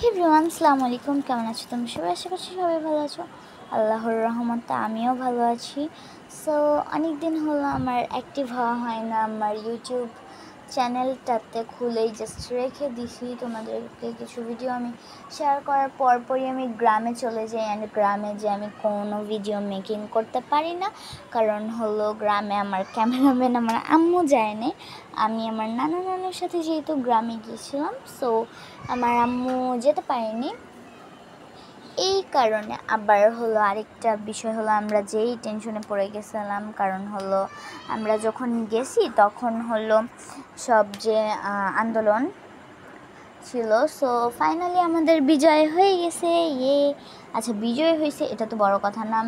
Everyone আসসালামু আলাইকুম, কেমন আছো তুমি সবাই? আশা করছি সবাই ভালো আছো। আল্লাহর রহমতে আমিও ভালো আছি। সো অনেক দিন হলো আমার অ্যাক্টিভ হওয়া হয় না। আমার ইউটিউব চ্যানেলটাতে খুলেই জাস্ট রেখে দিছি। তোমাদেরকে কিছু ভিডিও আমি শেয়ার করার পরপরই আমি গ্রামে চলে যাই, অ্যান্ড গ্রামে যে আমি কোনো ভিডিও মেকিং করতে পারি না, কারণ হলো গ্রামে আমার ক্যামেরাম্যান আমার আম্মু যায় না। আমি আমার নানুর সাথে যেহেতু গ্রামে গিয়েছিলাম, সো আমার আম্মু যেতে পারেনি। এই কারণে আবার হলো আরেকটা বিষয় হলো আমরা যেই টেনশনে পড়ে গেছিলাম, কারণ হলো আমরা যখন গেছি তখন হলো সব যে আন্দোলন ছিল। সো ফাইনালি আমাদের বিজয় হয়ে গেছে। আচ্ছা, বিজয় হয়েছে এটা তো বড় কথা না।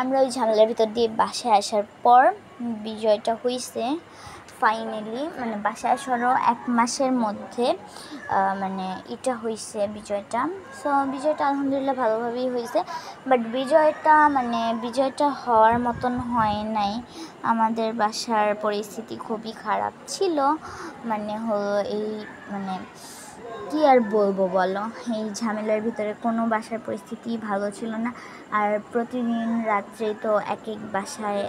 আমরা ওই ঝামেলার ভিতর দিয়ে বাসায় আসার পর বিজয়টা হয়েছে ফাইনালি, মানে বাসায় আসারও 1 মাসের মধ্যে এটা হয়েছে বিজয়টা। সো বিজয়টা আলহামদুলিল্লাহ ভালোভাবেই হয়েছে, বাট বিজয়টা হওয়ার মতন হয় নাই। আমাদের বাসার পরিস্থিতি খুবই খারাপ ছিল। হলো কী আর বলবো বলো, এই ঝামেলার ভিতরে কোনো বাসার পরিস্থিতি ভালো ছিল না। আর প্রতিদিন রাত্রেই তো এক বাসায়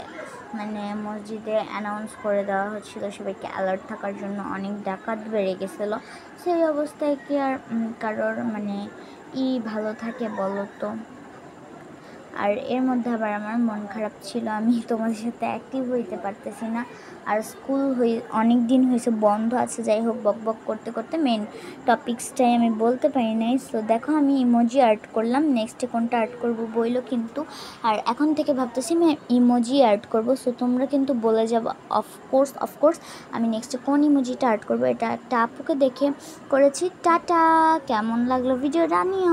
মসজিদে অ্যানাউন্স করে দেওয়া হচ্ছিলো সবাইকে অ্যালার্ট থাকার জন্য। অনেক ডাকাত বেড়ে গেছিলো। সেই অবস্থায় কি আর কারোর ভালো থাকে বলো তো? আর এর মধ্যে আবার আমার মন খারাপ ছিল, আমি তোমাদের সাথে অ্যাক্টিভ হইতে পারতেছি না। আর স্কুল অনেক দিন হয়েছে বন্ধ আছে। যাই হোক, বক বক করতে করতে মেন টপিক্সটাই আমি বলতে পারি নাই। সো দেখো, আমি ইমোজি আর্ট করলাম, নেক্সটে কোনটা আর্ট করবো বইলো কিন্তু। আর এখন থেকে ভাবতেছি আমি ইমোজি আর্ট করবো। সো তোমরা কিন্তু বলে যাবো অফকোর্স আমি নেক্সটে কোন ইমোজিটা আর্ট করবো। এটা একটা আপুকে দেখে করেছি। টাটা। কেমন লাগলো ভিডিওটা নিয়ে